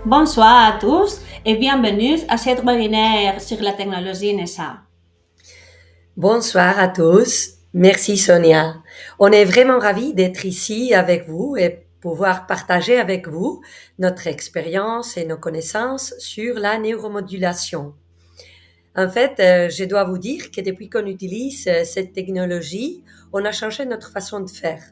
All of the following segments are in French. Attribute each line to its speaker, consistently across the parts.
Speaker 1: Bonsoir à tous et bienvenue à cette webinaire sur la technologie NESA.
Speaker 2: Bonsoir à tous. Merci Sonia. On est vraiment ravis d'être ici avec vous et pouvoir partager avec vous notre expérience et nos connaissances sur la neuromodulation. En fait, je dois vous dire que depuis qu'on utilise cette technologie, on a changé notre façon de faire.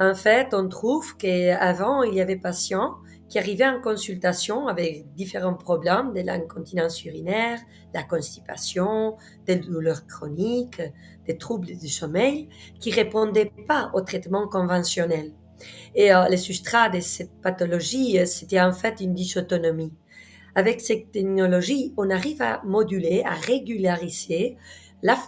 Speaker 2: En fait, on trouve qu'avant, il y avait patients qui arrivaient en consultation avec différents problèmes de l'incontinence urinaire, la constipation, des douleurs chroniques, des troubles du sommeil, qui répondaient pas au traitement conventionnel. Et le substrat de cette pathologie, c'était en fait une dysautonomie. Avec cette technologie, on arrive à moduler, à régulariser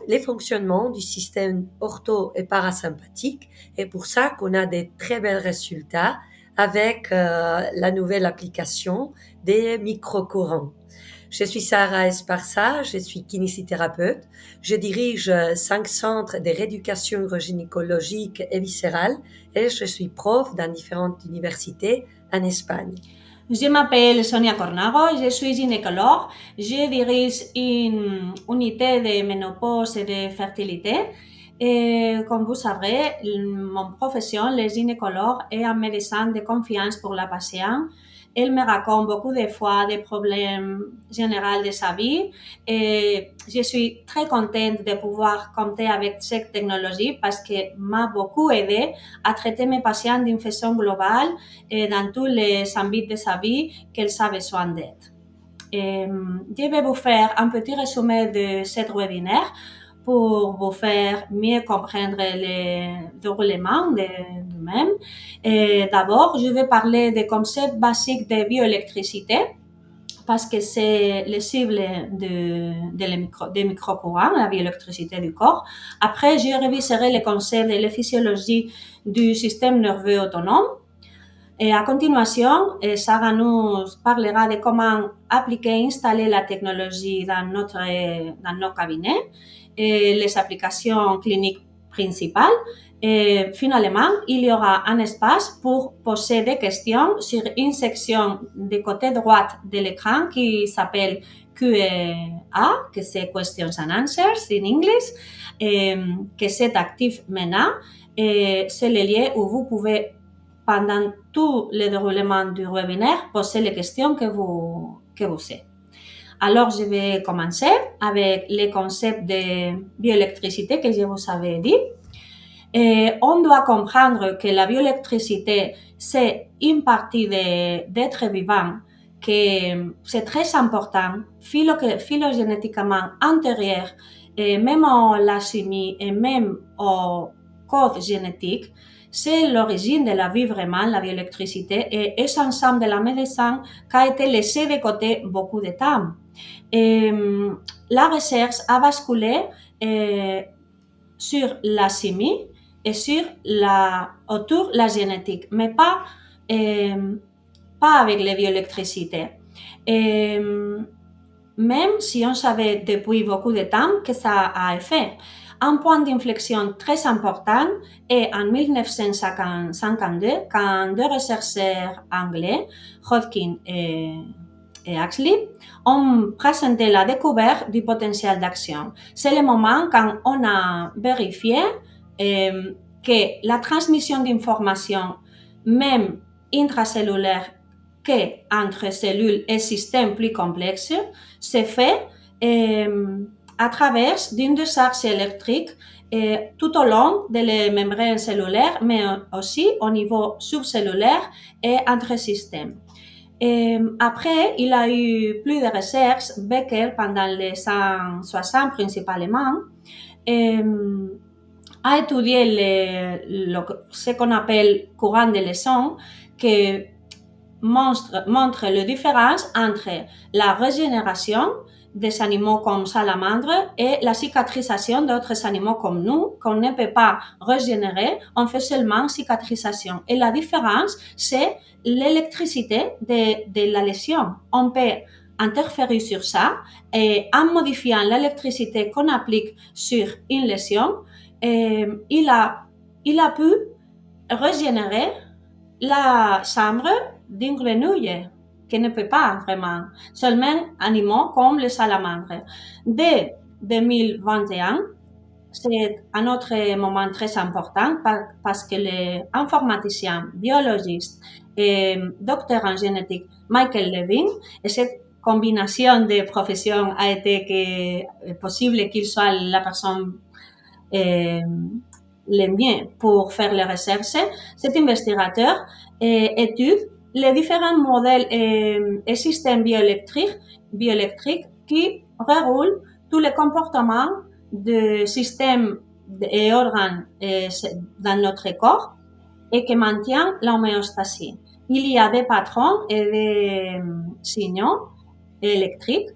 Speaker 2: les fonctionnements du système ortho- et parasympathique. Et pour ça qu'on a des très bons résultats avec la nouvelle application des microcourants. Je suis Sarah Esparza, je suis kinésithérapeute. Je dirige 5 centres de rééducation gynécologique et viscérale et je suis prof dans différentes universités en Espagne.
Speaker 1: Je m'appelle Sonia Cornago, je suis gynécologue, je dirige une unité de ménopause et de fertilité. Et comme vous savez, mon profession, le gynécologue, est un médecin de confiance pour la patiente. Elle me raconte beaucoup de fois des problèmes généraux de sa vie et je suis très contente de pouvoir compter avec cette technologie parce qu'elle m'a beaucoup aidé à traiter mes patients d'une façon globale et dans tous les ambits de sa vie qu'elle a besoin d'aide. Je vais vous faire un petit résumé de cette webinaire pour vous faire mieux comprendre le déroulement de même. D'abord, je vais parler des concepts basiques de bioélectricité parce que c'est le cible des microcourants, la bioélectricité du corps. Après, je réviserai les concepts de la physiologie du système nerveux autonome. Et à continuation, Sarah nous parlera de comment appliquer et installer la technologie dans nos cabinets et les applications cliniques principales. Et finalement, il y aura un espace pour poser des questions sur une section du côté droit de l'écran qui s'appelle Q&A, que c'est Questions and Answers in English, que c'est actif maintenant. Et c'est le lieu où vous pouvez pendant tout le déroulement du webinaire, posez les questions que vous avez. Alors, je vais commencer avec les concepts de bioélectricité que je vous avais dit. Et on doit comprendre que la bioélectricité, c'est une partie d'être vivant que c'est très important, phylogénétiquement antérieur, et même à la chimie et même au code génétique. C'est l'origine de la vie vraiment, la bioélectricité, et est ensemble de la médecine qui a été laissé de côté beaucoup de temps. Et la recherche a basculé sur la chimie et autour la génétique, mais pas avec la bioélectricité. Même si on savait depuis beaucoup de temps que ça a fait. Un point d'inflexion très important est en 1952, quand deux chercheurs anglais, Hodgkin et Huxley, ont présenté la découverte du potentiel d'action. C'est le moment quand on a vérifié que la transmission d'informations, même intracellulaire, qu'entre cellules et systèmes plus complexes, se fait à travers d'une décharge électrique tout au long de les membranes cellulaires, mais aussi au niveau subcellulaire et entre systèmes. Après, il y a eu plus de recherches, Becker, pendant les 160 principalement, a étudié ce qu'on appelle courant de leçon, qui montre la différence entre la régénération des animaux comme salamandres et la cicatrisation d'autres animaux comme nous, qu'on ne peut pas régénérer, on fait seulement cicatrisation. Et la différence, c'est l'électricité de la lésion. On peut interférer sur ça et en modifiant l'électricité qu'on applique sur une lésion, il a pu régénérer la chambre d'une grenouille. qui ne peut pas vraiment, seulement animaux comme les salamandres. Dès 2021, c'est un autre moment très important parce que l'informaticien, biologiste et docteur en génétique Michael Levin, et cette combinaison de professions a été possible qu'il soit la personne le mieux pour faire les recherches. Cet investigateur étudie les différents modèles et systèmes bioélectriques qui reroulent tous les comportements de systèmes et organes dans notre corps et qui maintient l'homéostasie. Il y a des patrons et des signaux électriques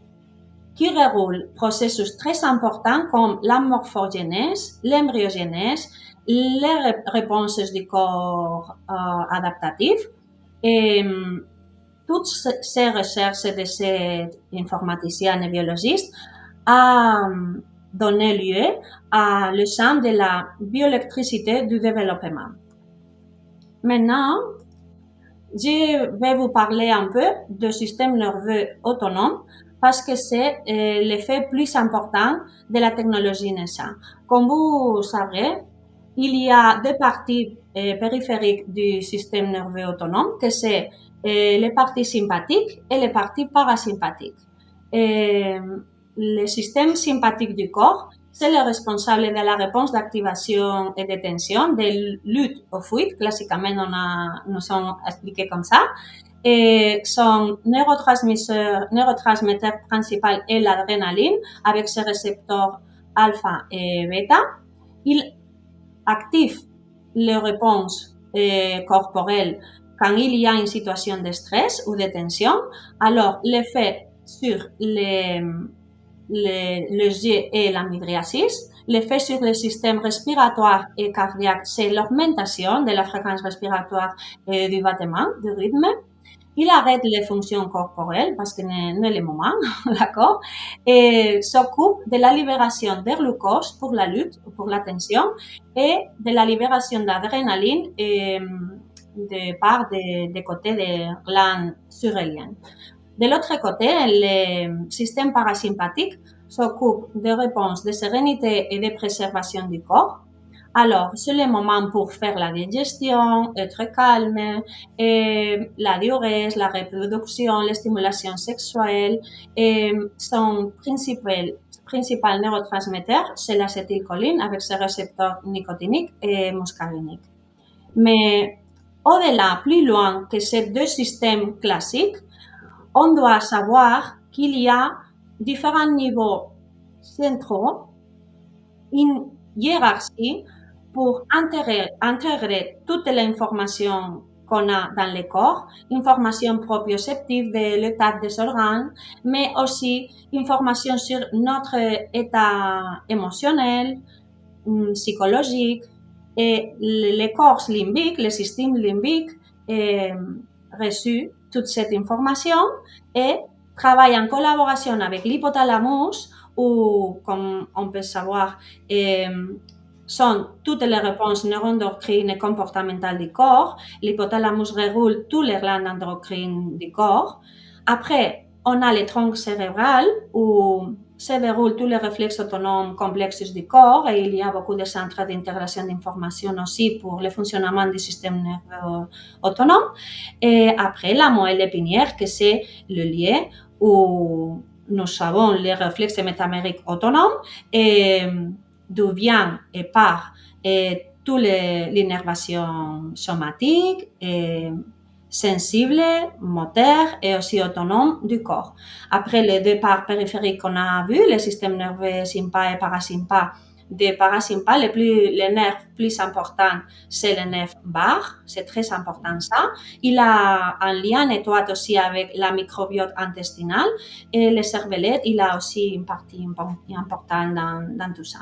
Speaker 1: qui reroulent processus très importants comme la morphogénèse, l'embryogenèse, les réponses du corps adaptatif. Et toutes ces recherches de cet informaticien et biologiste a donné lieu à le champ de la bioélectricité du développement. Maintenant, je vais vous parler un peu du système nerveux autonome parce que c'est l'effet plus important de la technologie NESA. Comme vous savez, il y a deux parties périphériques du système nerveux autonome, que c'est les parties sympathiques et les parties parasympathiques. Le système sympathique du corps, c'est le responsable de la réponse d'activation et de tension, de lutte ou fuite. Classiquement, nous sommes expliqués comme ça. Et son neurotransmetteur principal est l'adrénaline avec ses récepteurs alpha et bêta. Il active les réponses corporelles quand il y a une situation de stress ou de tension. Alors, l'effet sur les yeux et la mydriasis, l'effet sur le système respiratoire et cardiaque, c'est l'augmentation de la fréquence respiratoire et du battement, du rythme. Il arrête les fonctions corporelles parce que n'est le moment, d'accord, et s'occupe de la libération de glucose pour la lutte, pour la tension, et de la libération d'adrénaline de part des côtés des glandes surrénaliennes. De l'autre côté, le système parasympathique s'occupe des réponses de sérénité et de préservation du corps. Alors, c'est le moment pour faire la digestion, être calme, et la diurèse, la reproduction, la stimulation sexuelle. Et son principal neurotransmetteur, c'est l'acétylcholine avec ses récepteurs nicotiniques et muscariniques. Mais au-delà, plus loin que ces deux systèmes classiques, on doit savoir qu'il y a différents niveaux centraux, une hiérarchie pour intégrer toute l'information qu'on a dans le corps, information proprioceptive de l'état des organes, mais aussi information sur notre état émotionnel, psychologique, et le corps limbique, le système limbique reçu toute cette information et travaille en collaboration avec l'hypothalamus où, comme on peut savoir, sont toutes les réponses neuroendocrines et comportementales du corps. L'hypothalamus reroule toutes les glandes endocrines du corps. Après, on a le tronc cérébral où se déroulent tous les réflexes autonomes complexes du corps et il y a beaucoup de centres d'intégration d'informations aussi pour le fonctionnement du système nerveux autonome. Et après, la moelle épinière, que c'est le lieu où nous savons les réflexes métamériques autonomes et d'où vient et part et toutes les innervations somatiques et sensibles, moteurs et aussi autonomes du corps. Après les deux parts périphériques qu'on a vues, le système nerveux sympa et parasympa, des parasympa, le nerf plus important, c'est le nerf vague, c'est très important ça. Il a un lien étroit aussi avec la microbiote intestinale et le cervelet, il a aussi une partie importante dans tout ça.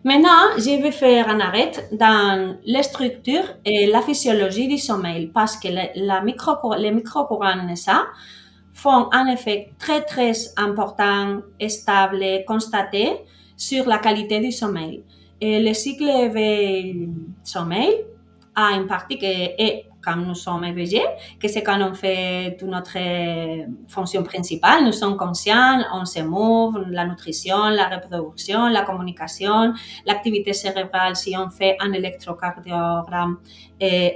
Speaker 1: Maintenant, je vais faire un arrêt dans les structures et la physiologie du sommeil parce que les microcourants NSA font un effet très très important, stable, constaté sur la qualité du sommeil. Et le cycle de sommeil a une partie qui est quand nous sommes éveillés, que c'est quand on fait toute notre fonction principale. Nous sommes conscients, on se mouve, la nutrition, la reproduction, la communication, l'activité cérébrale, si on fait un électrocardiogramme,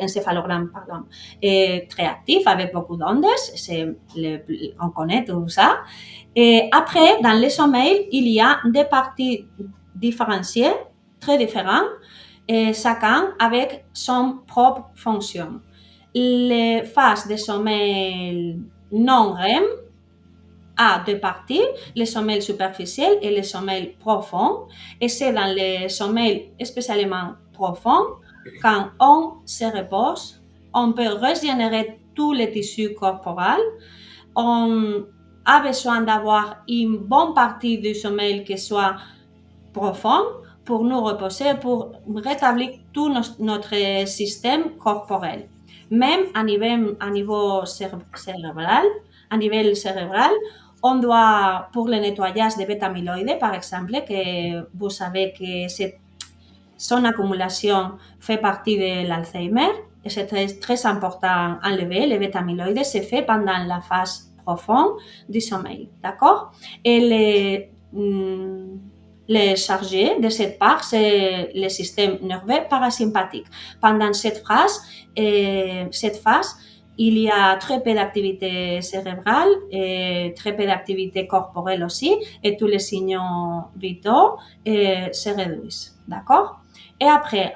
Speaker 1: encéphalogramme, pardon, est très actif avec beaucoup d'ondes. On connaît tout ça. Et après, dans le sommeil, il y a des parties différenciées, très différentes, et chacun avec son propre fonction. Les phases de sommeil non REM a deux parties, le sommeil superficiel et le sommeil profond. Et c'est dans le sommeil spécialement profond, quand on se repose, on peut régénérer tous les tissus corporels. On a besoin d'avoir une bonne partie du sommeil qui soit profond pour nous reposer, pour rétablir tout notre système corporel. Même à niveau cérébral, on doit, pour le nettoyage des bêta-amyloïdes, par exemple, que vous savez que son accumulation fait partie de l'Alzheimer, et c'est très important enlever les bêta-amyloïdes, c'est fait pendant la phase profonde du sommeil, d'accord? Et les chargés de cette part, c'est le système nerveux parasympathique. Pendant cette phase, il y a très peu d'activité cérébrale et très peu d'activité corporelle aussi, et tous les signaux vitaux se réduisent, d'accord? Et après,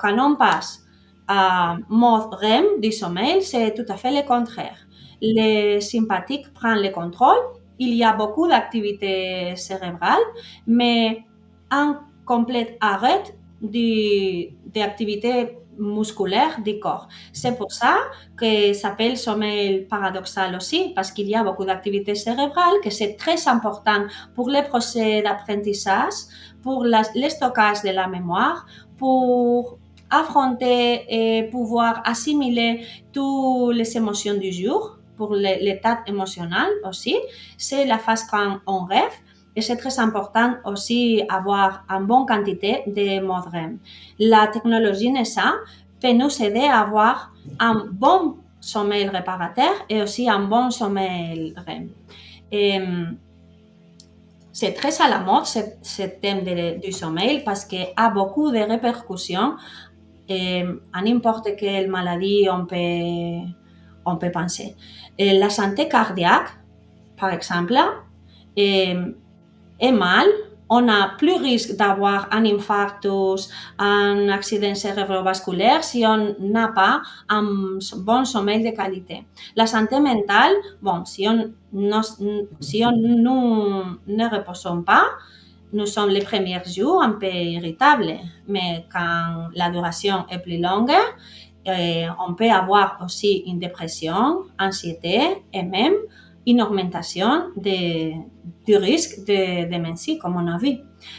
Speaker 1: quand on passe à mode REM du sommeil, c'est tout à fait le contraire. Le sympathique prend le contrôle. Il y a beaucoup d'activité cérébrale, mais un complet arrêt d'activité musculaire du corps. C'est pour ça que ça s'appelle sommeil paradoxal aussi, parce qu'il y a beaucoup d'activité cérébrale, que c'est très important pour les procès d'apprentissage, pour le stockage de la mémoire, pour affronter et pouvoir assimiler toutes les émotions du jour, pour l'état émotionnel aussi. C'est la phase quand on rêve. Et c'est très important aussi avoir une bonne quantité de mode REM. La technologie NESA peut nous aider à avoir un bon sommeil réparateur et aussi un bon sommeil REM. Et c'est très à la mode ce thème du sommeil parce qu'il a beaucoup de répercussions à n'importe quelle maladie on peut penser. Et la santé cardiaque, par exemple, est mal. On a plus risque d'avoir un infarctus, un accident cérébrovasculaire si on n'a pas un bon sommeil de qualité. La santé mentale, bon, si on ne reposons pas, nous sommes les premiers jours un peu irritables, mais quand la duration est plus longue, on peut avoir aussi une dépression, anxiété et même une augmentation du risque de démence, comme on a vu.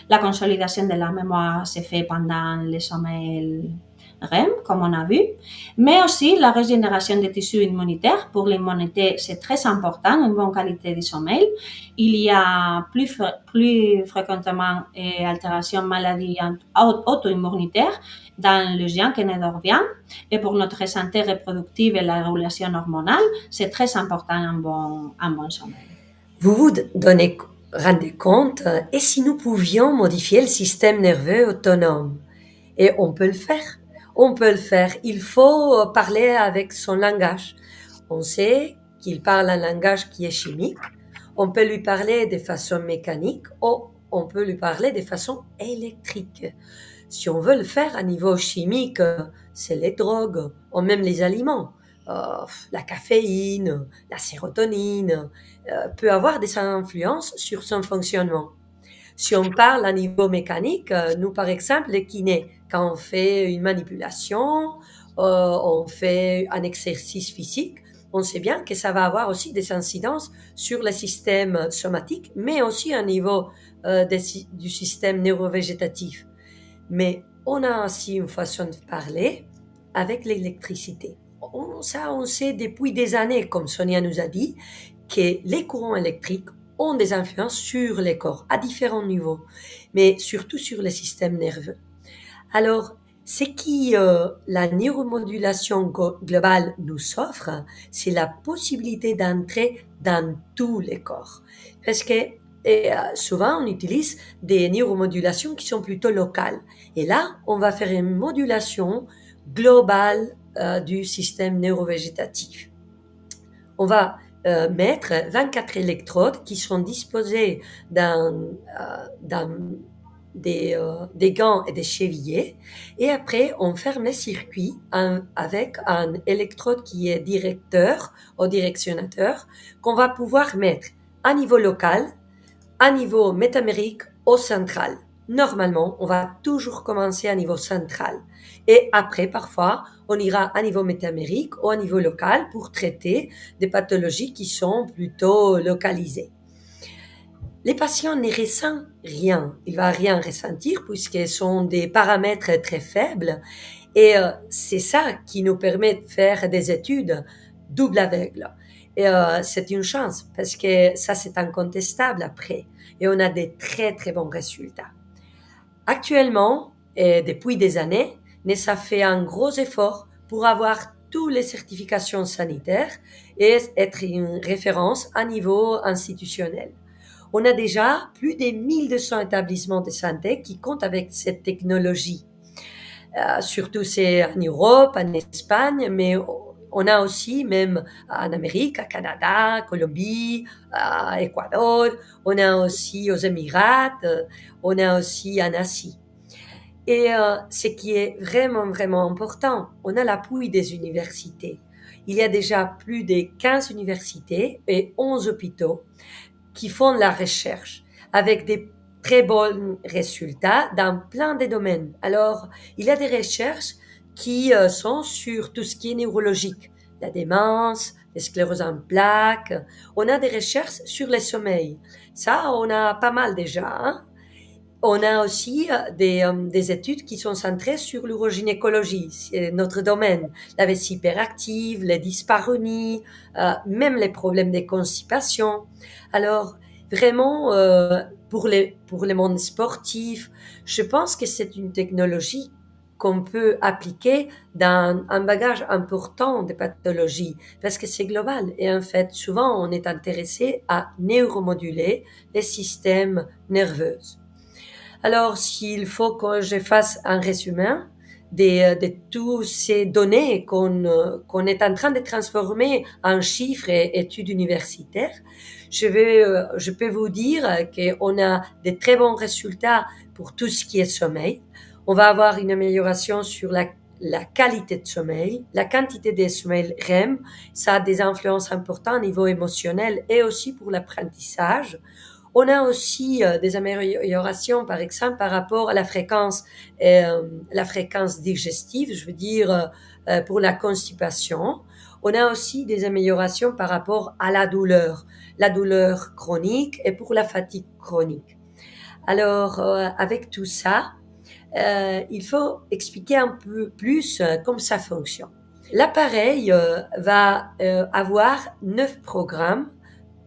Speaker 1: La consolidation de la mémoire se fait pendant le sommeil REM, comme on a vu, mais aussi la régénération des tissus immunitaires. Pour l'immunité, c'est très important, une bonne qualité de sommeil. Il y a plus fréquemment altération maladie auto-immunitaire dans les gens qui ne dorment bien. Et pour notre santé reproductive et la régulation hormonale, c'est très important un bon sommeil.
Speaker 2: Vous vous rendez compte, et si nous pouvions modifier le système nerveux autonome? Et on peut le faire. On peut le faire. Il faut parler avec son langage. On sait qu'il parle un langage qui est chimique. On peut lui parler de façon mécanique ou on peut lui parler de façon électrique. Si on veut le faire à niveau chimique, c'est les drogues ou même les aliments. La caféine, la sérotonine peut avoir des influences sur son fonctionnement. Si on parle à niveau mécanique, nous par exemple, les kinés, quand on fait une manipulation, on fait un exercice physique, on sait bien que ça va avoir aussi des incidences sur le système somatique, mais aussi au niveau du système neurovégétatif. Mais on a aussi une façon de parler avec l'électricité. On sait depuis des années, comme Sonia nous a dit, que les courants électriques ont des influences sur les corps à différents niveaux, mais surtout sur le système nerveux. Alors, Ce qui la neuromodulation globale nous offre, c'est la possibilité d'entrer dans tous les corps. Parce que souvent, on utilise des neuromodulations qui sont plutôt locales. Et là, on va faire une modulation globale du système neurovégétatif. On va mettre 24 électrodes qui sont disposées dans des gants et des chevillets, et après on ferme les circuits avec un électrode qui est directeur ou directionnateur qu'on va pouvoir mettre à niveau local, à niveau métamérique ou central. Normalement, on va toujours commencer à niveau central. Et après, parfois, on ira à niveau métamérique ou à niveau local pour traiter des pathologies qui sont plutôt localisées. Les patients ne ressentent rien. Il ne va rien ressentir puisque ce sont des paramètres très faibles. Et c'est ça qui nous permet de faire des études double aveugle. Et c'est une chance parce que ça, c'est incontestable après. Et on a des très, très bons résultats. Actuellement, et depuis des années, NESA fait un gros effort pour avoir toutes les certifications sanitaires et être une référence à niveau institutionnel. On a déjà plus de 1200 établissements de santé qui comptent avec cette technologie. Surtout c'est en Europe, en Espagne, mais on a aussi même en Amérique, au Canada, Colombie, Équateur, on a aussi aux Émirats, on a aussi en Asie. Et ce qui est vraiment, vraiment important, on a l'appui des universités. Il y a déjà plus de 15 universités et 11 hôpitaux qui font la recherche avec des très bons résultats dans plein de domaines. Alors, il y a des recherches qui sont sur tout ce qui est neurologique, la démence, les scléroses en plaques. On a des recherches sur le sommeil. Ça, on a pas mal déjà. Hein? On a aussi des études qui sont centrées sur l'urogynécologie, c'est notre domaine. La vessie hyperactive, les dyspareunies, même les problèmes de constipation. Alors, vraiment, pour le monde sportif, je pense que c'est une technologie qu'on peut appliquer dans un bagage important de pathologies, parce que c'est global. Et en fait, souvent, on est intéressé à neuromoduler les systèmes nerveux. Alors, s'il faut que je fasse un résumé de toutes ces données qu'on est en train de transformer en chiffres et études universitaires, je peux vous dire qu'on a de très bons résultats pour tout ce qui est sommeil. On va avoir une amélioration sur la qualité de sommeil, la quantité de sommeil REM. Ça a des influences importantes au niveau émotionnel et aussi pour l'apprentissage. On a aussi des améliorations, par exemple, par rapport à la fréquence digestive, je veux dire pour la constipation. On a aussi des améliorations par rapport à la douleur chronique et pour la fatigue chronique. Alors, avec tout ça, il faut expliquer un peu plus comment ça fonctionne. L'appareil va avoir 9 programmes.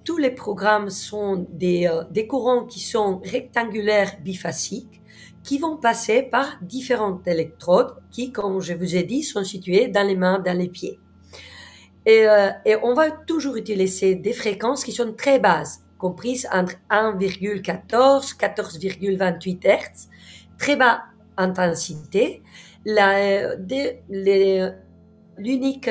Speaker 2: Tous les programmes sont des courants qui sont rectangulaires biphasiques, qui vont passer par différentes électrodes qui, comme je vous ai dit, sont situées dans les mains, dans les pieds. Et on va toujours utiliser des fréquences qui sont très basses, comprises entre 1,14 14,28 Hz, très bas intensité. L'unique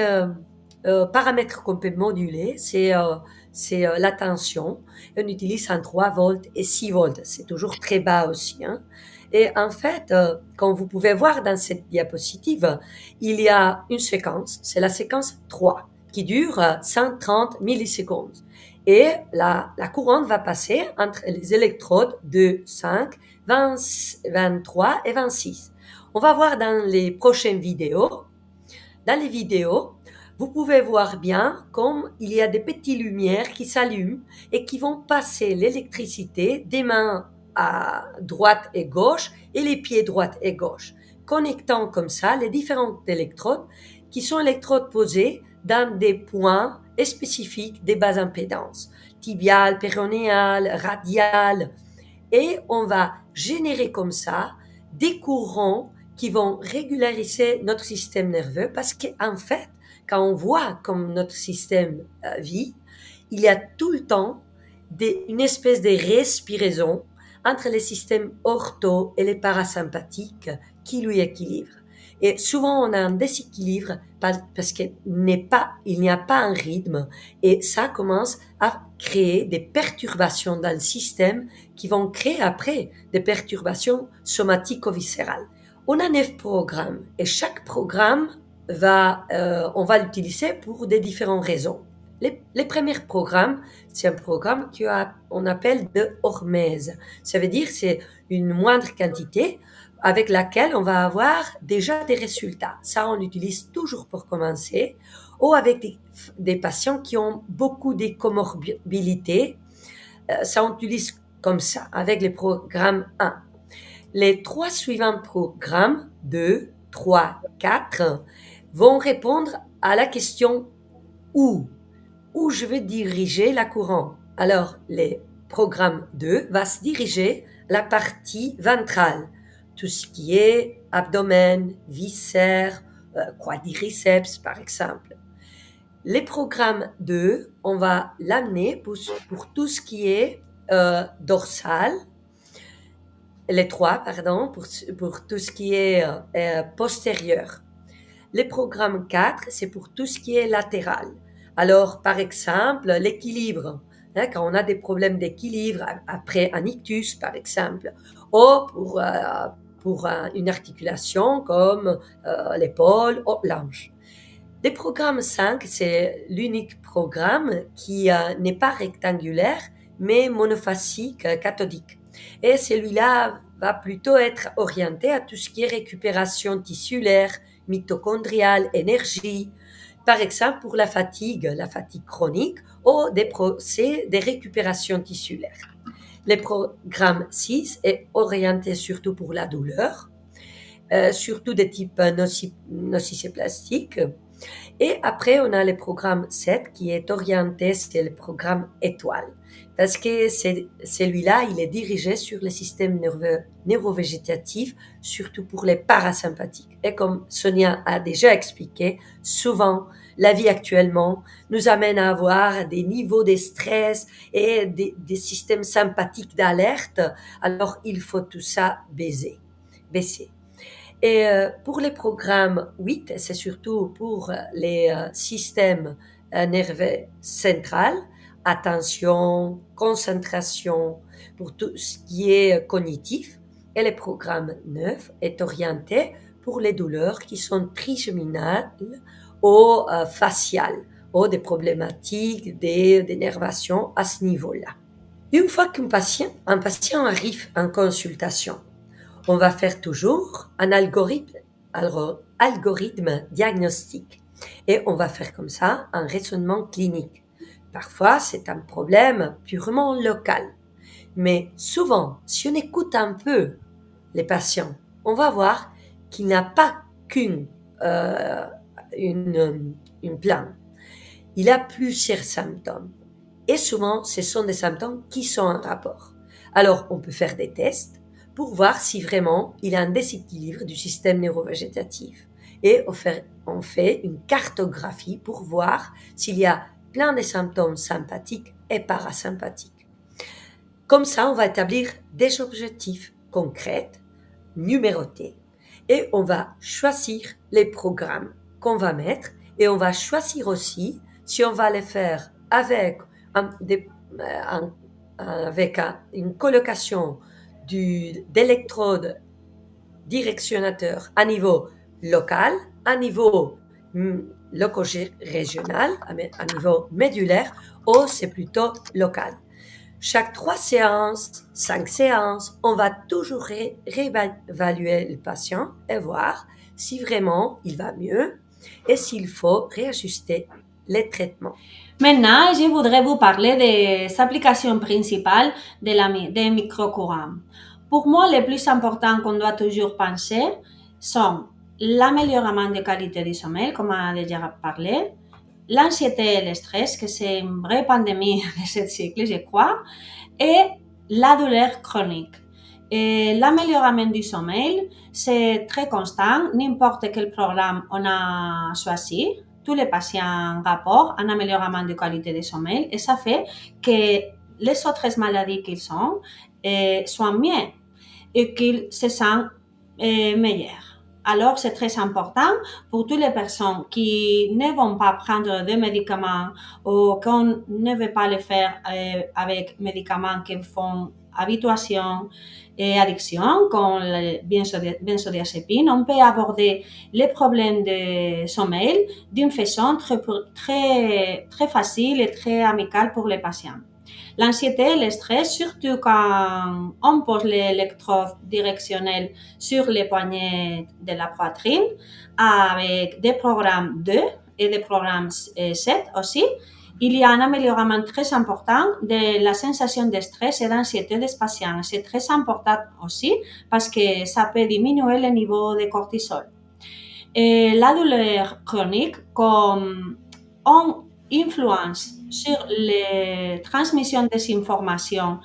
Speaker 2: paramètre qu'on peut moduler, c'est la tension. On utilise en 3 volts et 6 volts. C'est toujours très bas aussi. Hein. Et en fait, comme vous pouvez voir dans cette diapositive, il y a une séquence, c'est la séquence 3, qui dure 130 millisecondes. Et la courante va passer entre les électrodes de 5, 20, 23 et 26. On va voir dans les prochaines vidéos. Dans les vidéos, vous pouvez voir bien comme il y a des petites lumières qui s'allument et qui vont passer l'électricité des mains à droite et gauche et les pieds droite et gauche, connectant comme ça les différentes électrodes qui sont électrodes posées dans des points spécifiques des basses impédances, tibiales, péronéales, radiales, et on va générer comme ça des courants qui vont régulariser notre système nerveux parce qu'en fait, quand on voit comme notre système vit, il y a tout le temps une espèce de respiration entre les systèmes ortho et les parasympathiques qui lui équilibrent. Et souvent, on a un déséquilibre parce qu'il n'y a pas un rythme et ça commence à créer des perturbations dans le système qui vont créer après des perturbations somatico-viscérales. On a 9 programmes et chaque programme on va l'utiliser pour des différentes raisons. Les premiers programmes, c'est un programme qu'on appelle de hormèse. Ça veut dire c'est une moindre quantité avec laquelle on va avoir déjà des résultats. Ça, on l'utilise toujours pour commencer, ou avec des patients qui ont beaucoup de comorbidités. Ça, on utilise comme ça, avec le programme 1. Les 3 suivants programmes, 2, 3, 4, vont répondre à la question où je veux diriger la courant. Alors, le programme 2 va se diriger la partie ventrale, tout ce qui est abdomen, viscères, quadriceps par exemple. Les programmes 2, on va l'amener pour tout ce qui est dorsal. Les 3, pardon, pour tout ce qui est postérieur. Le programme 4, c'est pour tout ce qui est latéral. Alors, par exemple, l'équilibre, quand on a des problèmes d'équilibre après un ictus, par exemple, ou pour une articulation comme l'épaule ou l'ange. Le programme 5, c'est l'unique programme qui n'est pas rectangulaire, mais monophasique, cathodique. Et celui-là va plutôt être orienté à tout ce qui est récupération tissulaire, mitochondriale, énergie, par exemple pour la fatigue chronique ou des procès de récupération tissulaire. Le programme 6 est orienté surtout pour la douleur, surtout de type nociplastique. Et après, on a le programme 7 qui est orienté, c'est le programme étoile. Parce que celui-là, il est dirigé sur le système nerveux neurovégétatif, surtout pour les parasympathiques. Et comme Sonia a déjà expliqué, souvent, la vie actuellement nous amène à avoir des niveaux de stress et des systèmes sympathiques d'alerte. Alors, il faut tout ça baisser. Et pour les programmes 8, c'est surtout pour les systèmes nerveux central, attention, concentration, pour tout ce qui est cognitif. Et le programme 9 est orienté pour les douleurs qui sont trigeminales ou faciales, ou des problématiques d'énervation à ce niveau-là. Une fois qu'un patient arrive en consultation, on va faire toujours un algorithme diagnostique et on va faire comme ça un raisonnement clinique. Parfois, c'est un problème purement local. Mais souvent, si on écoute un peu les patients, on va voir qu'il n'y a pas qu'une plainte. Il a plusieurs symptômes. Et souvent, ce sont des symptômes qui sont en rapport. Alors, on peut faire des tests pour voir si vraiment il y a un déséquilibre du système neurovégétatif. Et on fait une cartographie pour voir s'il y a plein de symptômes sympathiques et parasympathiques. Comme ça, on va établir des objectifs concrets, numérotés, et on va choisir les programmes qu'on va mettre, et on va choisir aussi si on va les faire avec une colocation d'électrodes directionnateurs à niveau local, à niveau loco-régional, à niveau médulaire, ou c'est plutôt local. Chaque 3 séances, 5 séances, on va toujours réévaluer le patient et voir si vraiment il va mieux et s'il faut réajuster les traitements.
Speaker 1: Maintenant, je voudrais vous parler des applications principales des microcourants. Pour moi, les plus importants qu'on doit toujours penser sont l'amélioration de qualité du sommeil, comme on a déjà parlé, l'anxiété et le stress, que c'est une vraie pandémie de ce cycle, je crois, et la douleur chronique. L'amélioration du sommeil, c'est très constant, n'importe quel programme on a choisi. Tous les patients rapportent un amélioration de qualité de sommeil et ça fait que les autres maladies qu'ils ont soient mieux et qu'ils se sentent meilleurs. Alors, c'est très important pour toutes les personnes qui ne vont pas prendre de médicaments ou qu'on ne veut pas le faire avec médicaments qui font habituation et addiction, comme les benzodiazépines. On peut aborder les problèmes de sommeil d'une façon très facile et très amicale pour les patients. L'anxiété et le stress, surtout quand on pose l'électrode directionnelle sur les poignets de la poitrine, avec des programmes 2 et des programmes 7 aussi, il y a un amélioration très important de la sensation de stress et d'anxiété des patients. C'est très important aussi parce que ça peut diminuer le niveau de cortisol. Et la douleur chronique, comme on influence sur les transmissions des informations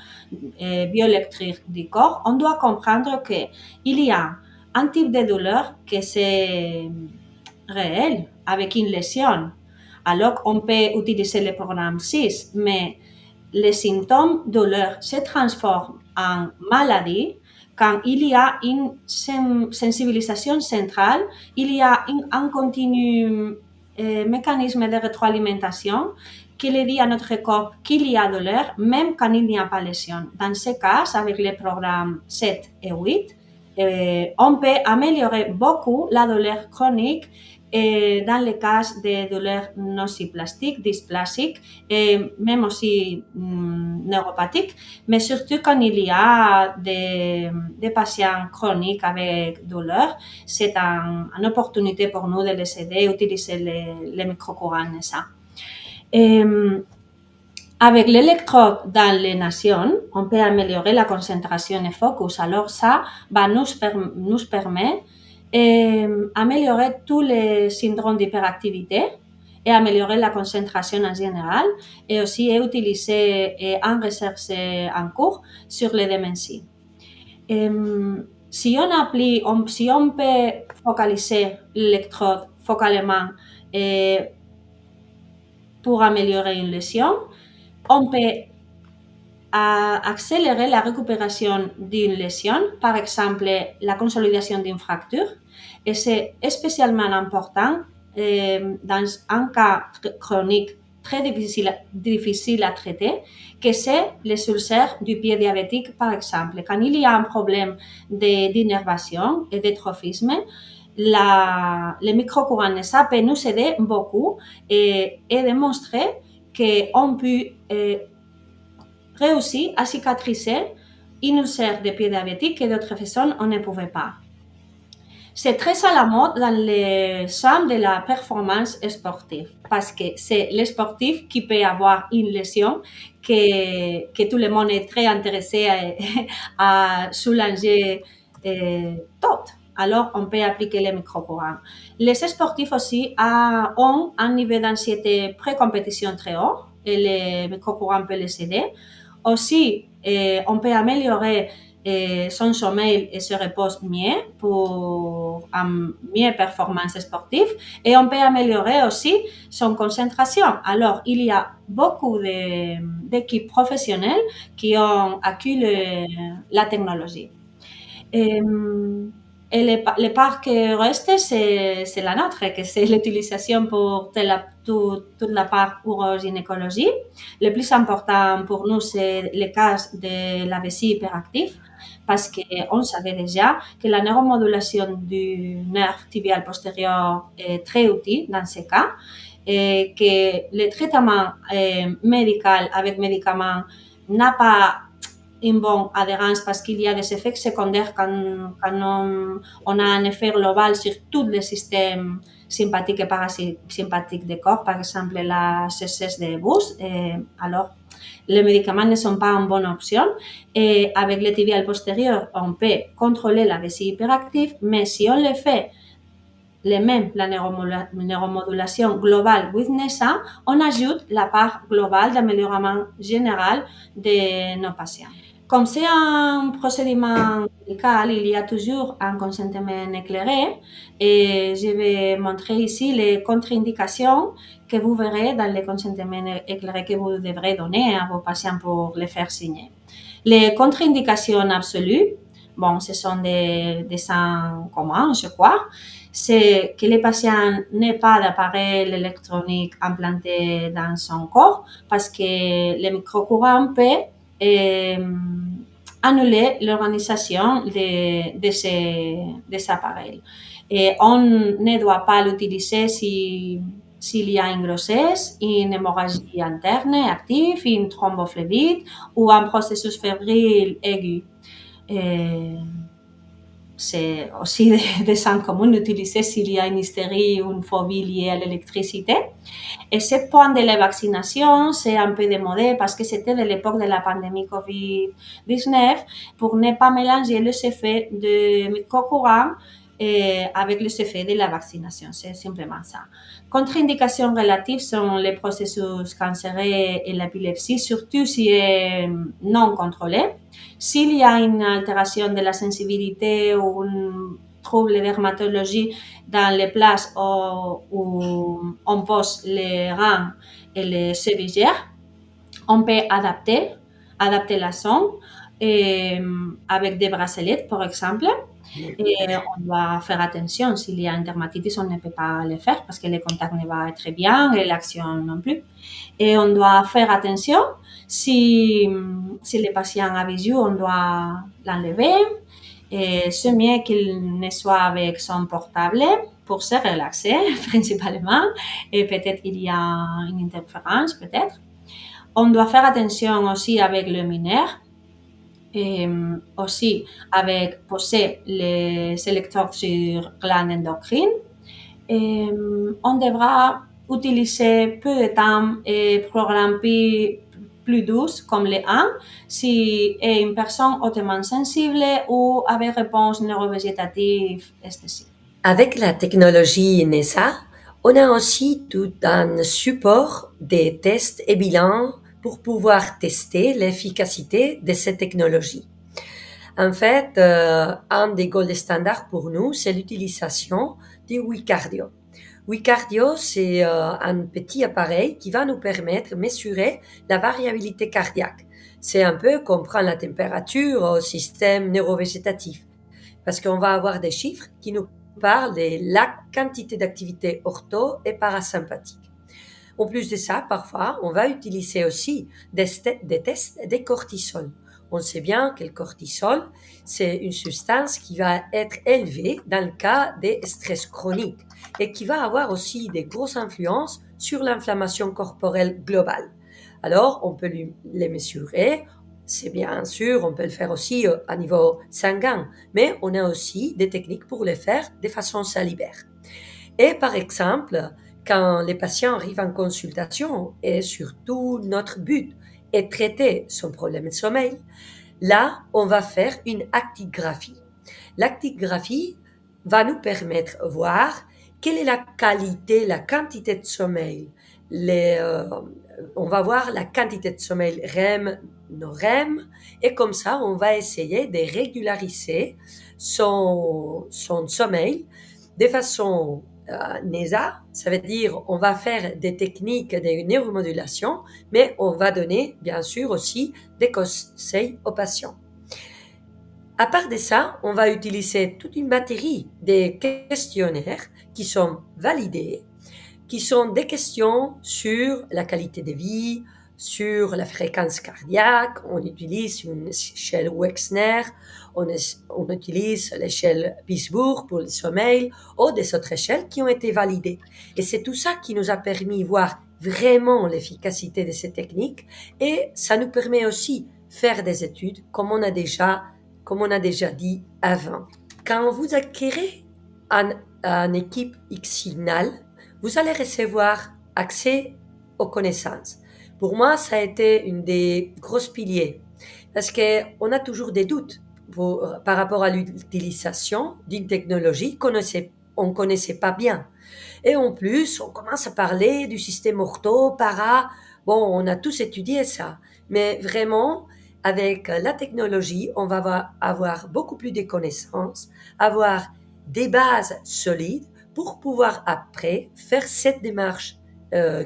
Speaker 1: bioélectriques du corps, on doit comprendre qu'il y a un type de douleur que c'est réel, avec une lésion. Alors, on peut utiliser le programme 6, mais les symptômes de douleur se transforment en maladie quand il y a une sensibilisation centrale, il y a un continu mécanisme de rétroalimentation qui le dit à notre corps qu'il y a douleur, même quand il n'y a pas lésion. Dans ce cas, avec les programmes 7 et 8, on peut améliorer beaucoup la douleur chronique dans le cas de douleurs nociplastiques, dysplasiques et même aussi neuropathiques, mais surtout quand il y a des patients chroniques avec douleur, c'est une opportunité pour nous de les aider à utiliser les microcourants NSA. Avec l'électrode dans les nations, on peut améliorer la concentration et focus. Alors ça va nous permettre améliorer tous les syndromes d'hyperactivité et améliorer la concentration en général et aussi utiliser en recherche en cours sur les démenties. Si on peut focaliser l'électrode focalement pour améliorer une lésion, on peut accélérer la récupération d'une lésion, par exemple la consolidation d'une fracture, et c'est spécialement important dans un cas chronique très difficile à traiter, que c'est les ulcères du pied diabétique, par exemple. Quand il y a un problème d'innervation et de trophisme, les microcourants NSA peuvent nous aider beaucoup et démontrer qu'on peut réussir à cicatriser une ulcère de pied diabétique que d'autres façons on ne pouvait pas. C'est très à la mode dans les champs de la performance sportive parce que c'est le sportif qui peut avoir une lésion que tout le monde est très intéressé à soulager tout. Alors, on peut appliquer les microcourants. Les sportifs aussi ont un niveau d'anxiété pré-compétition très haut et les microcourants peuvent les aider. Aussi, on peut améliorer son sommeil et se repose mieux pour une meilleure performance sportive et on peut améliorer aussi son concentration. Alors, il y a beaucoup d'équipes professionnelles qui ont acquis la technologie. Et le parc reste, c'est la nôtre, que c'est l'utilisation pour toute la part urogynécologie. Le plus important pour nous, c'est le cas de la vessie hyperactive, parce qu'on savait déjà que la neuromodulation du nerf tibial postérieur est très utile dans ce cas, et que le traitement médical avec médicaments n'a pas une bonne adhérence parce qu'il y a des effets secondaires quand on a un effet global sur tous les systèmes sympathiques et parasympathiques du corps, par exemple la cessesse de bus. Alors, les médicaments ne sont pas une bonne option. Et avec le tibial postérieur, on peut contrôler la vessie hyperactive, mais si on le fait la neuromodulation globale with NSA, on ajoute la part globale d'amélioration général de nos patients. Comme c'est un procédiment médical, il y a toujours un consentement éclairé et je vais montrer ici les contre-indications que vous verrez dans le consentement éclairé que vous devrez donner à vos patients pour les faire signer. Les contre-indications absolues, bon, ce sont des signes communs, je crois, c'est que le patient n'ait pas d'appareil électronique implanté dans son corps parce que le microcourant peut annuler l'organisation de ces appareils. Et on ne doit pas l'utiliser s'il y a une grossesse, une hémorragie interne active, une thrombophlébite ou un processus fébrile aigu. C'est aussi des signes communs d'utiliser s'il y a une hystérie ou une phobie liée à l'électricité. Et ce point de la vaccination, c'est un peu démodé parce que c'était de l'époque de la pandémie COVID-19 pour ne pas mélanger les effets de microcourant avec les effets de la vaccination. C'est simplement ça. Contre-indications relatives sont les processus cancéreux et l'épilepsie, surtout si est non contrôlé. S'il y a une altération de la sensibilité ou un trouble de dermatologie dans les places où on pose les reins et les cervicales, on peut adapter la sonde avec des bracelets, par exemple. Et on doit faire attention, s'il y a une dermatitis, on ne peut pas le faire parce que le contact ne va être bien et l'action non plus. Et on doit faire attention, si le patient a besoin, on doit l'enlever. Et c'est mieux qu'il ne soit avec son portable pour se relaxer, principalement. Et peut-être qu'il y a une interférence, peut-être. On doit faire attention aussi avec le mineur. Et aussi avec poser les sélecteurs sur glande endocrine. Et on devra utiliser peu de temps et programmes plus douces comme les 1 si est une personne hautement sensible ou avec réponse neurovégétative excessive.
Speaker 2: Avec la technologie NESA, on a aussi tout un support des tests et bilans pour pouvoir tester l'efficacité de cette technologie. En fait, un des gold standards pour nous, c'est l'utilisation du WeCardio. WeCardio, c'est un petit appareil qui va nous permettre de mesurer la variabilité cardiaque. C'est un peu comme prendre la température au système neurovégétatif, parce qu'on va avoir des chiffres qui nous parlent de la quantité d'activité ortho et parasympathique. En plus de ça, parfois, on va utiliser aussi des tests de cortisol. On sait bien que le cortisol, c'est une substance qui va être élevée dans le cas des stress chroniques et qui va avoir aussi des grosses influences sur l'inflammation corporelle globale. Alors, on peut les mesurer. C'est bien sûr, on peut le faire aussi à niveau sanguin, mais on a aussi des techniques pour le faire de façon salivaire. Et par exemple, quand les patients arrivent en consultation, et surtout notre but est de traiter son problème de sommeil, là, on va faire une actigraphie. L'actigraphie va nous permettre de voir quelle est la qualité, la quantité de sommeil. On va voir la quantité de sommeil REM, non-REM, et comme ça, on va essayer de régulariser son sommeil de façon NESA, ça veut dire on va faire des techniques de neuromodulation, mais on va donner bien sûr aussi des conseils aux patients. À part de ça, on va utiliser toute une batterie de questionnaires qui sont validés, qui sont des questions sur la qualité de vie, sur la fréquence cardiaque. On utilise une échelle Wexner, on utilise l'échelle Pittsburgh pour le sommeil ou des autres échelles qui ont été validées. Et c'est tout ça qui nous a permis de voir vraiment l'efficacité de ces techniques et ça nous permet aussi de faire des études comme on a déjà dit avant. Quand vous acquérez une équipe X-Signal, vous allez recevoir accès aux connaissances. Pour moi, ça a été une des grosses piliers parce qu'on a toujours des doutes par rapport à l'utilisation d'une technologie qu'on ne connaissait pas bien. Et en plus, on commence à parler du système ortho, para. Bon, on a tous étudié ça. Mais vraiment, avec la technologie, on va avoir beaucoup plus de connaissances, avoir des bases solides pour pouvoir après faire cette démarche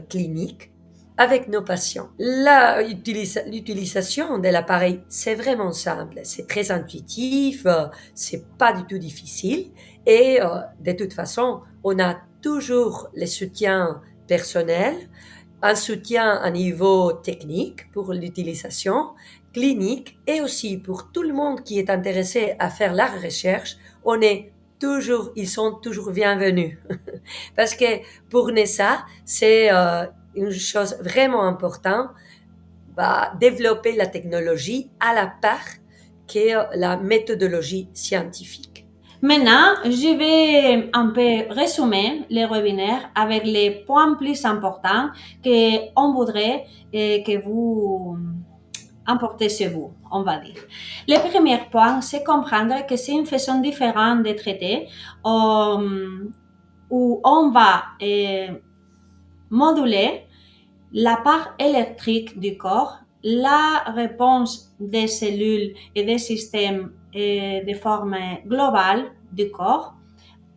Speaker 2: clinique avec nos patients. L'utilisation de l'appareil, c'est vraiment simple, c'est très intuitif, c'est pas du tout difficile et de toute façon, on a toujours les soutiens personnels, un soutien à niveau technique pour l'utilisation, clinique et aussi pour tout le monde qui est intéressé à faire la recherche, ils sont toujours bienvenus. Parce que pour Nessa, c'est une chose vraiment importante, développer la technologie à la part que la méthodologie scientifique.
Speaker 1: Maintenant, je vais un peu résumer les webinaires avec les points plus importants qu'on voudrait que vous emportez chez vous, on va dire. Le premier point, c'est comprendre que c'est une façon différente de traiter où on va moduler la part électrique du corps, la réponse des cellules et des systèmes de forme globale du corps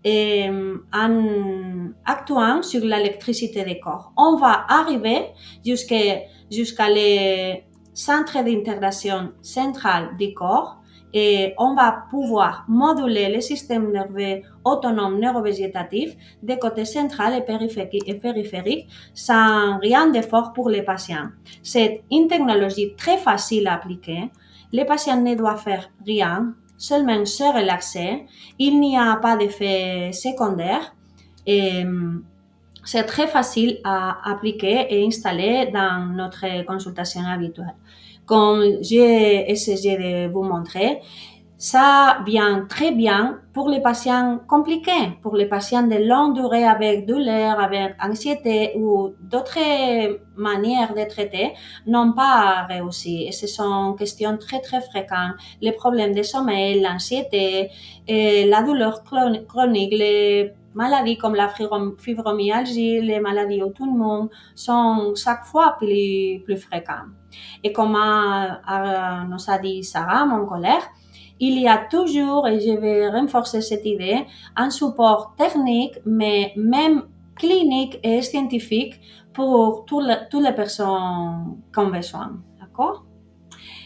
Speaker 1: en actuant sur l'électricité du corps. On va arriver jusqu'à les centres d'intégration centrale du corps et on va pouvoir moduler le système nerveux autonome neurovégétatif des côtés central et périphérique sans rien d'effort pour les patients. C'est une technologie très facile à appliquer. Les patients ne doivent faire rien, seulement se relaxer. Il n'y a pas d'effet secondaire. Et c'est très facile à appliquer et installer dans notre consultation habituelle. Comme j'ai essayé de vous montrer, ça vient très bien pour les patients compliqués, pour les patients de longue durée avec douleur, avec anxiété ou d'autres manières de traiter n'ont pas réussi. Et ce sont questions très très fréquentes. Les problèmes de sommeil, l'anxiété, la douleur chronique, les maladies comme la fibromyalgie, les maladies auto-immunes sont chaque fois plus fréquentes. Et comme nous a dit Sarah, mon collègue, il y a toujours, et je vais renforcer cette idée, un support technique, mais même clinique et scientifique pour toutes les personnes qui ont besoin. D'accord?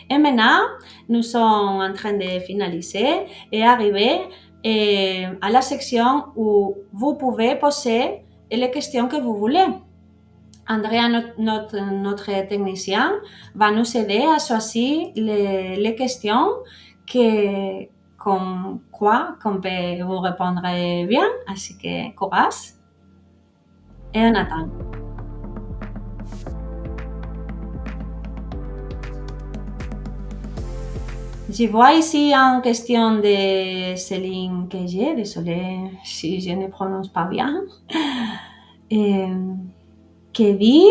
Speaker 1: Et maintenant, nous sommes en train de finaliser et arriver à la section où vous pouvez poser les questions que vous voulez. Andrea, notre technicien, va nous aider à choisir les questions qu'on peut vous répondre bien. Así que courage et on attend. Je vois ici une question de Céline Keje, désolée si je ne prononce pas bien, qui dit: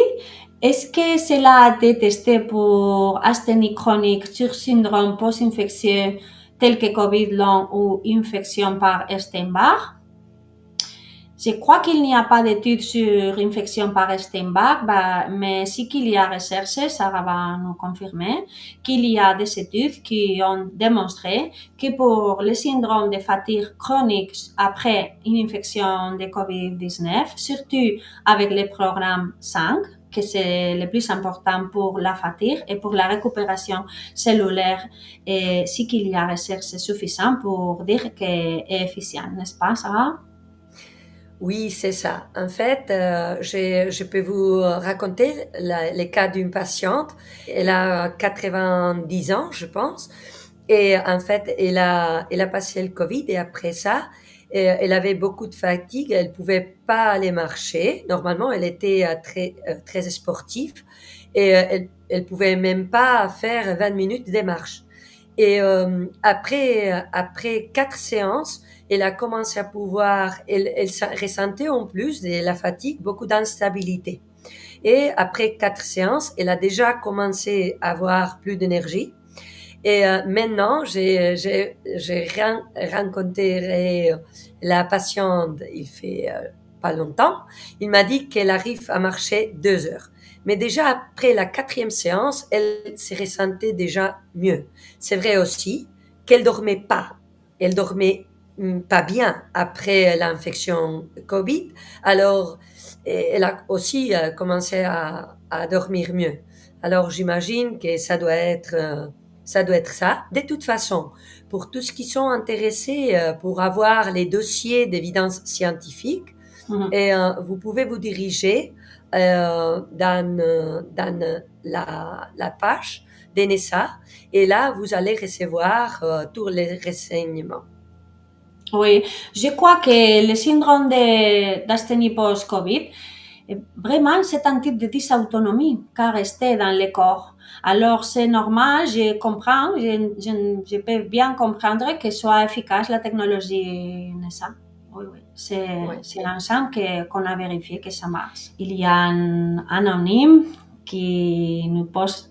Speaker 1: est-ce que cela a été testé pour asthénie chronique sur syndrome post-infectieux tel que Covid long ou infection par Epstein-Barr? Je crois qu'il n'y a pas d'études sur infection par Epstein-Barr, mais si qu'il y a recherche, Sarah va nous confirmer qu'il y a des études qui ont démontré que pour le syndrome de fatigue chronique après une infection de COVID-19, surtout avec le programme 5, que c'est le plus important pour la fatigue et pour la récupération cellulaire, et si qu'il y a recherche suffisante pour dire qu'elle est efficace, n'est-ce pas, Sarah?
Speaker 2: Oui, c'est ça. En fait, je peux vous raconter le cas d'une patiente. Elle a 90 ans, je pense. Et en fait, elle a passé le Covid et après ça, elle avait beaucoup de fatigue. Elle pouvait pas aller marcher. Normalement, elle était très sportive et elle pouvait même pas faire 20 minutes de marche. Et après 4 séances, elle a commencé à pouvoir, elle ressentait en plus de la fatigue beaucoup d'instabilité. Et après 4 séances, elle a déjà commencé à avoir plus d'énergie. Et maintenant, j'ai rencontré la patiente, il fait pas longtemps, il m'a dit qu'elle arrive à marcher 2 heures. Mais déjà après la 4e séance, elle se ressentait déjà mieux. C'est vrai aussi qu'elle dormait pas. Elle dormait pas bien après l'infection Covid. Alors, elle a aussi commencé à dormir mieux. Alors, j'imagine que ça doit être ça. De toute façon, pour tous qui sont intéressés pour avoir les dossiers d'évidence scientifique, et vous pouvez vous diriger dans la page d'ENESA et là, vous allez recevoir tous les renseignements.
Speaker 1: Oui, je crois que le syndrome d'asthénie post-Covid, vraiment, c'est un type de dysautonomie qui reste dans le corps. Alors, c'est normal, je comprends, je peux bien comprendre que soit efficace la technologie NESA. Oui, oui. C'est l'ensemble qu'on a vérifié que ça marche. Il y a un anonyme qui nous pose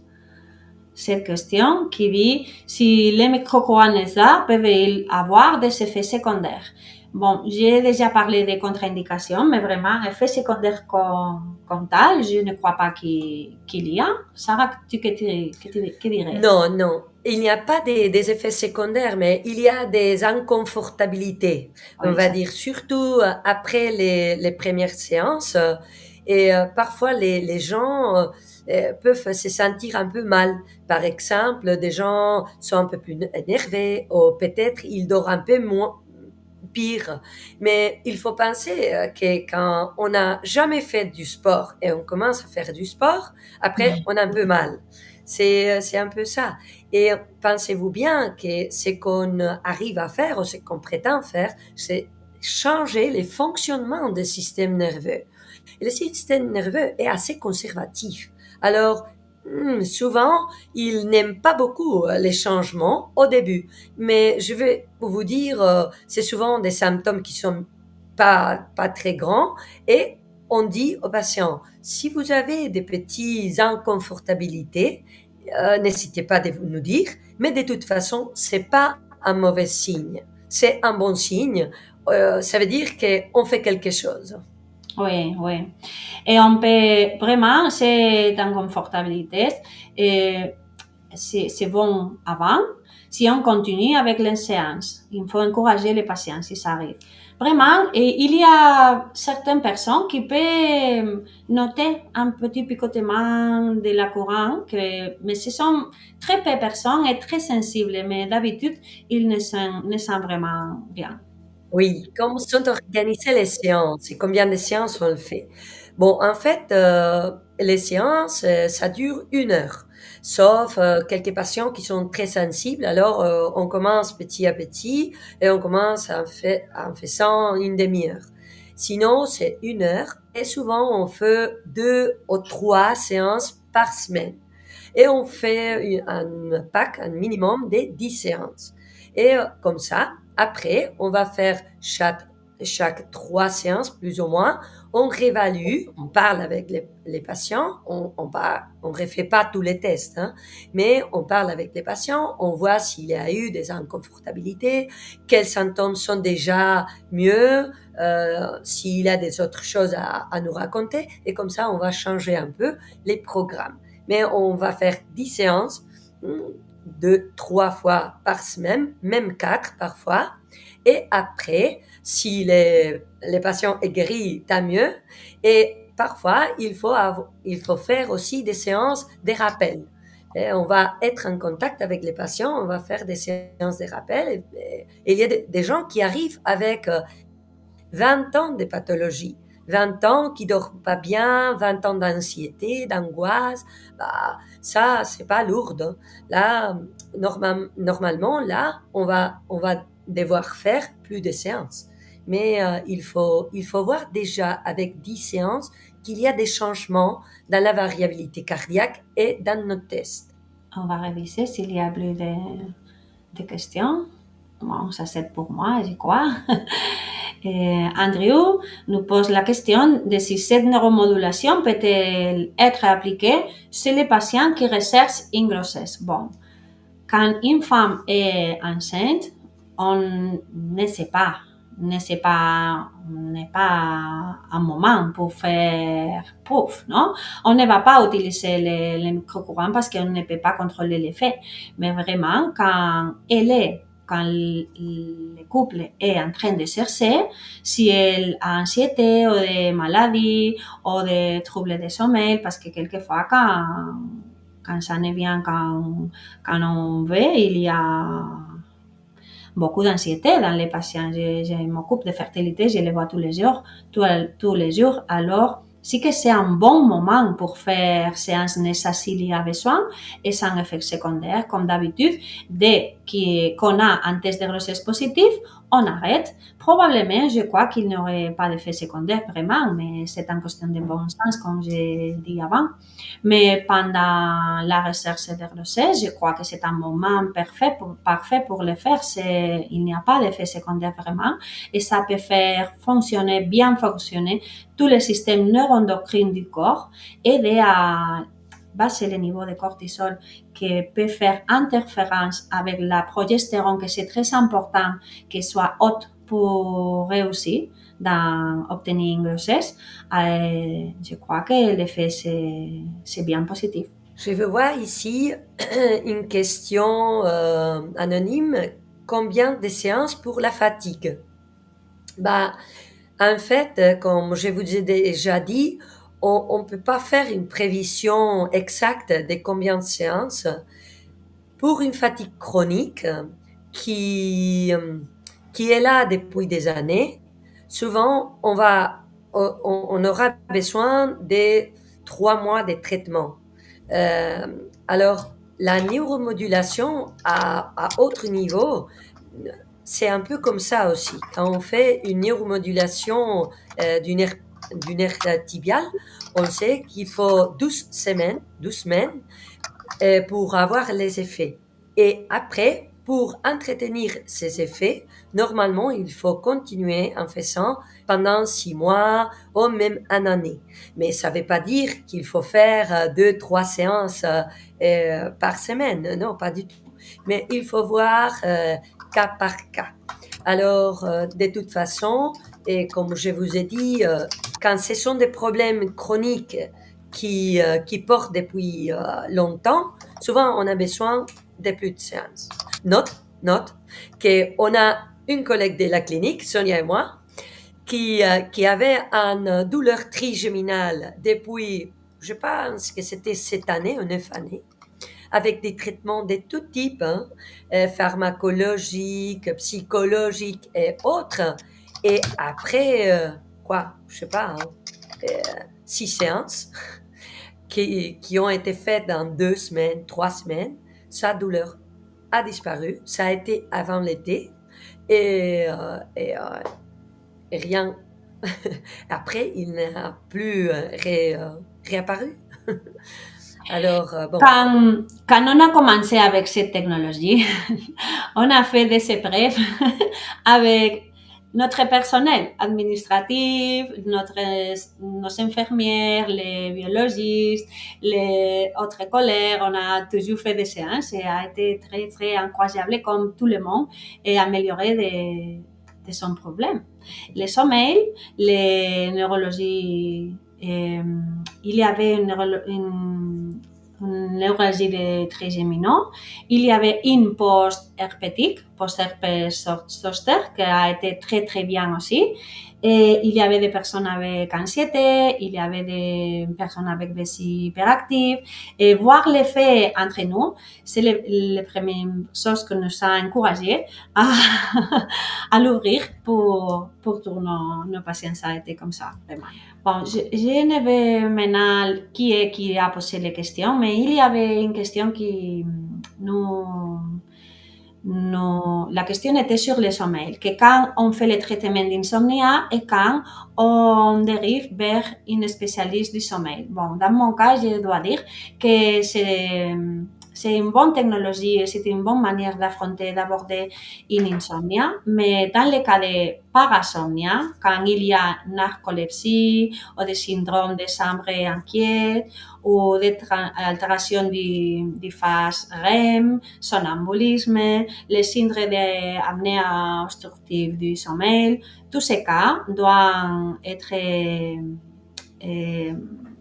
Speaker 1: cette question, qui dit si les microcourants NESA peuvent avoir des effets secondaires. Bon, j'ai déjà parlé des contre-indications, mais vraiment, effets secondaires comme tel, je ne crois pas qu'il y a. Sarah, que dirais?
Speaker 2: Non, non. Il n'y a pas des effets secondaires, mais il y a des inconfortabilités, on va dire, surtout après les premières séances. Et parfois, les gens peuvent se sentir un peu mal. Par exemple, des gens sont un peu plus énervés ou peut-être ils dorment un peu moins pire. Mais il faut penser que quand on n'a jamais fait du sport et on commence à faire du sport, après, on a un peu mal. C'est un peu ça. Et pensez-vous bien que ce qu'on arrive à faire ou ce qu'on prétend faire, c'est changer les fonctionnements du système nerveux. Et le système nerveux est assez conservatif. Alors, souvent, il n'aime pas beaucoup les changements au début. Mais je vais vous dire, c'est souvent des symptômes qui sont pas très grands et on dit aux patients, si vous avez des petites inconfortabilités, n'hésitez pas de nous dire, mais de toute façon, c'est pas un mauvais signe. C'est un bon signe. Ça veut dire qu'on fait quelque chose.
Speaker 1: Oui, oui. Et on peut vraiment, cette inconfortabilité, c'est bon avant. Si on continue avec les séances, il faut encourager les patients si ça arrive. Vraiment, il y a certaines personnes qui peuvent noter un petit picotement de la courant, mais ce sont très peu de personnes et très sensibles, mais d'habitude, ils ne sentent vraiment rien.
Speaker 2: Oui, comment sont organisées les séances et combien de séances on le fait? Bon, en fait, les séances, ça dure 1 heure, sauf quelques patients qui sont très sensibles. Alors, on commence petit à petit et on commence en faisant une demi-heure. Sinon, c'est 1 heure et souvent on fait 2 ou 3 séances par semaine. Et on fait un pack, un minimum de 10 séances. Et comme ça, après, on va faire chaque 3 séances, plus ou moins. On réévalue, on parle avec les patients, on refait pas tous les tests, hein, mais on parle avec les patients, on voit s'il y a eu des inconfortabilités, quels symptômes sont déjà mieux, s'il y a des autres choses à nous raconter, et comme ça, on va changer un peu les programmes. Mais on va faire 10 séances, 2, 3 fois par semaine, même 4 parfois. Et après, si les patients est guéri, tant mieux. Et parfois, il faut faire aussi des séances de rappel. Et on va être en contact avec les patients, on va faire des séances de rappel. Et il y a des gens qui arrivent avec 20 ans de pathologie. 20 ans qui dorment pas bien, 20 ans d'anxiété, d'angoisse, bah, ça, c'est pas lourd. Hein. Là, normalement, là, on va devoir faire plus de séances. Mais il faut voir déjà avec 10 séances qu'il y a des changements dans la variabilité cardiaque et dans nos tests.
Speaker 1: On va réviser s'il y a plus de questions. Bon, ça c'est pour moi, je crois. Andrew nous pose la question de si cette neuromodulation peut-elle être appliquée chez les patients qui recherchent une grossesse. Bon, quand une femme est enceinte, on ne sait pas n'est pas un moment pour faire proof, non? On ne va pas utiliser les microcourants parce qu'on ne peut pas contrôler l'effet. Mais vraiment, quand le couple est en train de chercher, si elle a anxiété ou des maladies ou des troubles de sommeil, parce que quelquefois, quand ça ne vient quand on veut, il y a beaucoup d'anxiété dans les patients. Je m'occupe de fertilité, je les vois tous les jours. Alors, sí que c'est un bon moment pour faire séance NESA s'il y a besoin et sans effet secondaire. Comme d'habitude, dès qu'on a un test de grossesse positif, on arrête. Probablement, je crois qu'il n'y aurait pas d'effet secondaire vraiment, mais c'est une question de bon sens, comme j'ai dit avant. Mais pendant la recherche de grossesse, je crois que c'est un moment parfait pour le faire. Il n'y a pas d'effet secondaire vraiment et ça peut faire bien fonctionner tous les systèmes neuroendocriniens du corps, aider à baisser le niveau de cortisol qui peut faire interférence avec la progestérone, que c'est très important qu'elle soit haute pour réussir dans obtenir une grossesse. Je crois que l'effet, c'est bien positif.
Speaker 2: Je veux voir ici une question anonyme. Combien de séances pour la fatigue? Bah, en fait, comme je vous ai déjà dit, on ne peut pas faire une prévision exacte de combien de séances. Pour une fatigue chronique qui est là depuis des années, souvent on aura besoin de 3 mois de traitement. Alors, la neuromodulation à autre niveau, c'est un peu comme ça aussi. Quand on fait une neuromodulation du nerf tibial, on sait qu'il faut 12 semaines pour avoir les effets. Et après, pour entretenir ces effets, normalement, il faut continuer en faisant pendant 6 mois ou même une année. Mais ça ne veut pas dire qu'il faut faire 2-3 séances par semaine. Non, pas du tout. Mais il faut voir cas par cas. Alors, de toute façon, et comme je vous ai dit, quand ce sont des problèmes chroniques qui portent depuis longtemps, souvent on a besoin de plus de séances. Note qu'on a une collègue de la clinique, Sonia et moi, qui avait une douleur trigéminale depuis, je pense que c'était 7 années ou 9 années, avec des traitements de tout type, pharmacologiques, psychologiques et autres. Et après, je sais pas, 6 séances qui ont été faites dans 2 semaines, 3 semaines, sa douleur a disparu. Ça a été avant l'été et rien. Après, il n'a plus réapparu. Alors, bon.
Speaker 1: Quand on a commencé avec cette technologie, on a fait des épreuves avec notre personnel administratif, nos infirmières, les biologistes, les autres collègues. On a toujours fait des séances et a été très, très incroyable comme tout le monde et amélioré de son problème. Le sommeil, les neurologies, il y avait une neurologie de trigéminaux. Il y avait une post-herpétique, post-herpès zoster, qui a été très très bien aussi. Et il y avait des personnes avec anxiété, il y avait des personnes avec vessie hyperactive. Et voir l'effet entre nous, c'est la première chose que nous a encouragé à l'ouvrir pour tous nos patients. Ça a été comme ça, vraiment. Bon, je ne vais maintenant qui a posé les questions, mais il y avait une question qui la question était sur le sommeil, que quand on fait le traitement d'insomnie et quand on dérive vers une spécialiste du sommeil. Bon, dans mon cas, je dois dire que c'est une bonne technologie et c'est une bonne manière d'aborder une insomnie. Mais dans le cas de parasomnie, quand il y a narcolepsie ou des syndromes de chambre inquiète ou des altérations du phase REM, somnambulisme, les syndromes d'apnée obstructive du sommeil, tous ces cas doivent être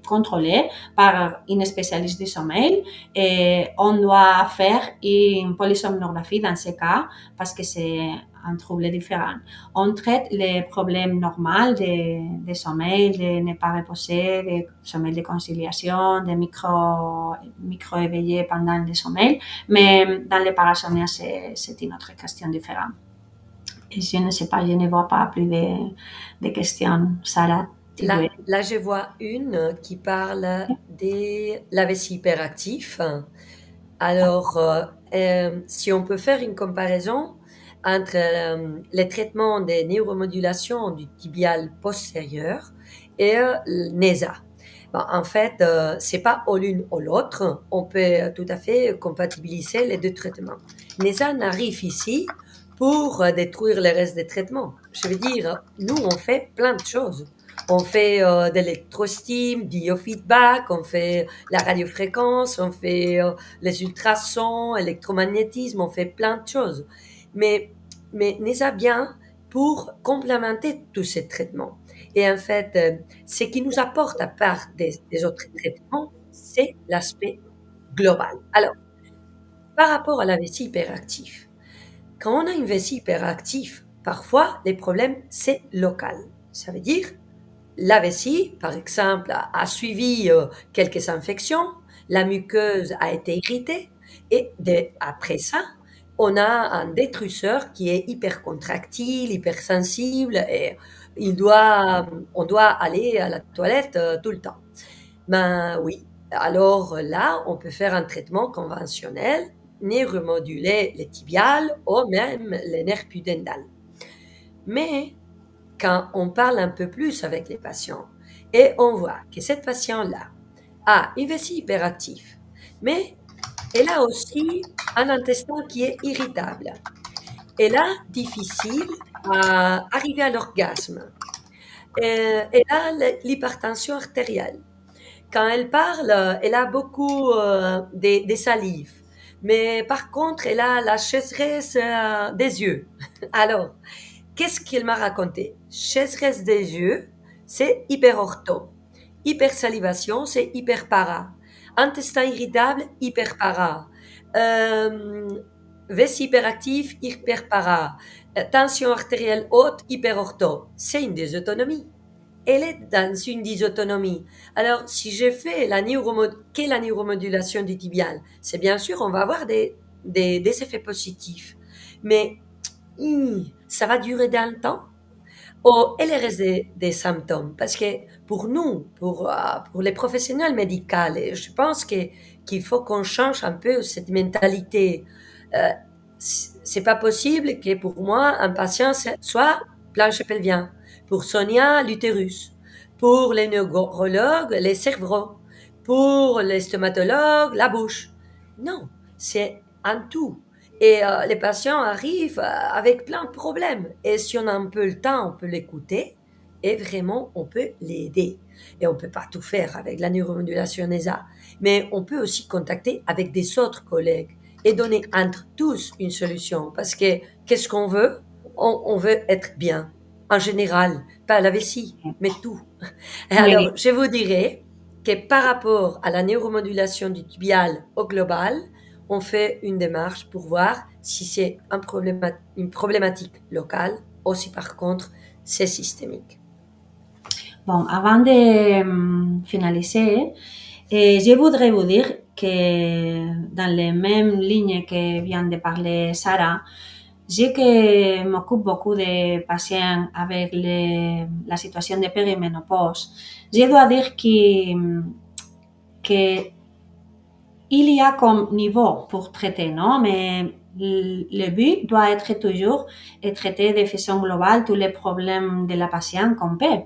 Speaker 1: contrôlé par une spécialiste du sommeil et on doit faire une polysomnographie dans ce cas parce que c'est un trouble différent. On traite les problèmes normaux de sommeil, de ne pas reposer, de sommeil de conciliation, de micro-éveillés pendant le sommeil, mais dans les parasomnies, c'est une autre question différente. Et je ne sais pas, je ne vois pas plus de questions. Sarah?
Speaker 2: Là, je vois une qui parle de l'AVC hyperactif. Alors, si on peut faire une comparaison entre les traitements de neuromodulation du tibial postérieur et NESA. Bon, en fait, c'est pas ou l'une ou l'autre. On peut tout à fait compatibiliser les deux traitements. NESA n'arrive ici pour détruire le reste des traitements. Je veux dire, nous, on fait plein de choses. On fait de l'électrostime, biofeedback, on fait la radiofréquence, on fait les ultrasons, électromagnétisme, on fait plein de choses. Mais NESA bien pour complémenter tous ces traitements. Et en fait, ce qui nous apporte à part des autres traitements, c'est l'aspect global. Alors, par rapport à la vessie hyperactive, quand on a une vessie hyperactive, parfois, les problèmes, c'est local. Ça veut dire, la vessie, par exemple, a suivi quelques infections, la muqueuse a été irritée, et après ça, on a un détruiseur qui est hypercontractile, hypersensible, et on doit aller à la toilette tout le temps. Ben oui, alors là, on peut faire un traitement conventionnel, ni remoduler les tibiales ou même les nerfs pudendales. Mais quand on parle un peu plus avec les patients et on voit que cette patiente-là a une vessie hyperactive, mais elle a aussi un intestin qui est irritable. Elle a difficile à arriver à l'orgasme. Elle a l'hypertension artérielle. Quand elle parle, elle a beaucoup de salive. Mais par contre, elle a la sécheresse des yeux. Alors, qu'est-ce qu'elle m'a raconté? Sécheresse des yeux, c'est hyperortho. Hypersalivation, c'est hyperpara. Intestin irritable, hyperpara. Vessie hyperactive, hyperpara. Tension artérielle haute, hyperortho. C'est une dysautonomie. Elle est dans une dysautonomie. Alors, si je fais qu'est la neuromodulation du tibial, c'est bien sûr, on va avoir des effets positifs. Mais ça va durer dans le temps. Ou elle reste des symptômes. Parce que pour nous, pour les professionnels médicaux, je pense qu'il faut qu'on change un peu cette mentalité. C'est pas possible que pour moi, un patient soit plancher pelvien. Pour Sonia, l'utérus. Pour les neurologues, les cerveaux. Pour les stomatologues, la bouche. Non, c'est un tout. Et les patients arrivent avec plein de problèmes. Et si on a un peu le temps, on peut l'écouter et vraiment, on peut l'aider. Et on ne peut pas tout faire avec la neuromodulation NESA. Mais on peut aussi contacter avec des autres collègues et donner entre tous une solution. Parce que qu'est-ce qu'on veut? On veut être bien. En général, pas la vessie, mais tout. Et alors, je vous dirais que par rapport à la neuromodulation du tibial au global, on fait une démarche pour voir si c'est une problématique locale ou si par contre c'est systémique.
Speaker 1: Bon, avant de finaliser, je voudrais vous dire que dans les mêmes lignes que vient de parler Sarah, je m'occupe beaucoup de patients avec la situation de périménopause. Je dois dire que il y a comme niveau pour traiter, non? Mais le but doit être toujours de traiter de façon globale tous les problèmes de la patiente qu'on peut.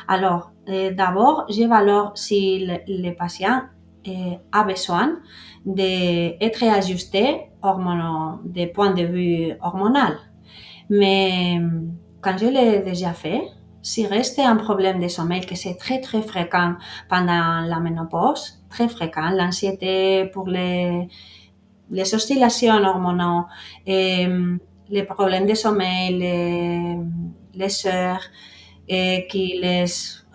Speaker 1: Alors, d'abord, je valore si le patient a besoin d'être ajusté du point de vue hormonal. Mais quand je l'ai déjà fait, s'il reste un problème de sommeil que c'est très très fréquent pendant la ménopause, très fréquent, l'anxiété pour les oscillations hormonales, les problèmes de sommeil, les heures qui les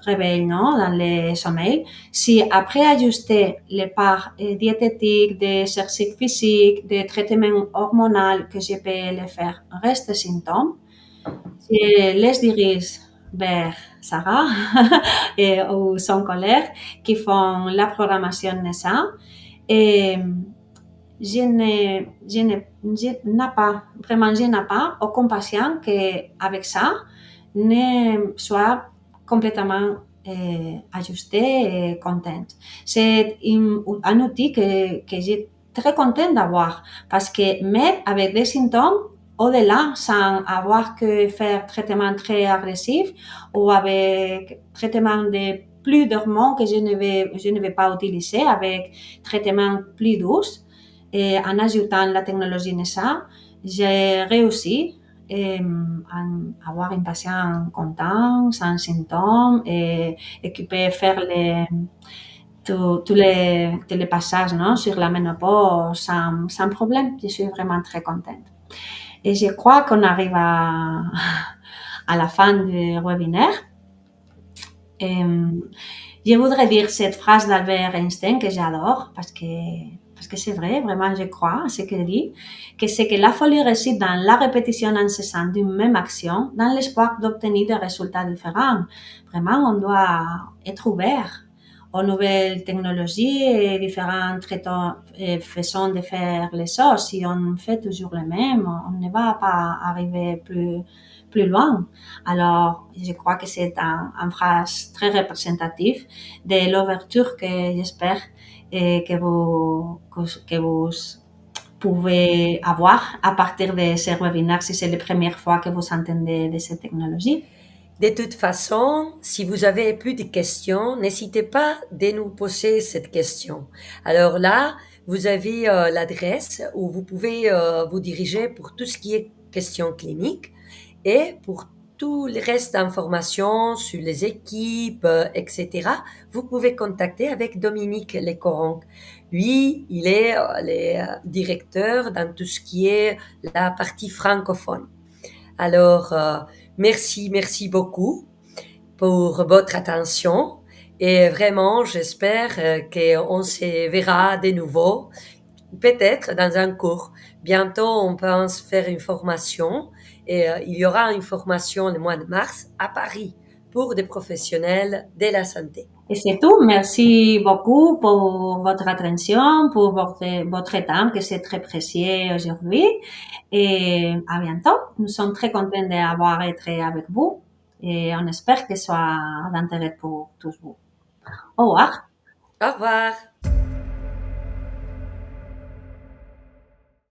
Speaker 1: réveillent non, dans le sommeil. Si après ajuster les parts diététiques, d'exercices physiques, de traitements hormonaux que je peux les faire, restent symptômes, je les dirige vers Sarah ou son collègue qui font la programmation nécessaire. Et je n'ai pas, vraiment, je n'ai pas aucun patient qui, avec ça, ne soit complètement ajusté et contente. C'est un outil que je suis très contente d'avoir parce que même avec des symptômes, au-delà, sans avoir que faire traitement très agressif ou avec traitement de plus d'hormones que je ne vais pas utiliser, avec traitement plus doux, et en ajoutant la technologie NESA, j'ai réussi à avoir un patient content, sans symptômes, et qui peut faire tous les passages non, sur la ménopause sans problème. Je suis vraiment très contente. Et je crois qu'on arrive à la fin du webinaire. Je voudrais dire cette phrase d'Albert Einstein que j'adore parce que c'est vrai, vraiment, je crois à ce qu'il dit, que c'est que la folie réside dans la répétition incessante d'une même action, dans l'espoir d'obtenir des résultats différents. Vraiment, on doit être ouvert aux nouvelles technologies et différentes façons de faire les choses. Si on fait toujours le même, on ne va pas arriver plus loin. Alors, je crois que c'est une phrase très représentative de l'ouverture que j'espère que vous pouvez avoir à partir de ces webinaires si c'est la première fois que vous entendez de ces technologies.
Speaker 2: De toute façon, si vous avez plus de questions, n'hésitez pas de nous poser cette question. Alors là, vous avez l'adresse où vous pouvez vous diriger pour tout ce qui est questions cliniques et pour tout le reste d'informations sur les équipes, etc. Vous pouvez contacter avec Dominique Lecoronc. Lui, il est le directeur dans tout ce qui est la partie francophone. Alors, merci beaucoup pour votre attention et vraiment, j'espère qu'on se verra de nouveau, peut-être dans un cours. Bientôt, on pense faire une formation et il y aura une formation le mois de mars à Paris pour des professionnels de la santé.
Speaker 1: Et c'est tout. Merci beaucoup pour votre attention, pour votre temps, que c'est très précieux aujourd'hui. Et à bientôt. Nous sommes très contents d'avoir été avec vous et on espère que ce soit d'intérêt pour tous vous. Au revoir.
Speaker 2: Au revoir.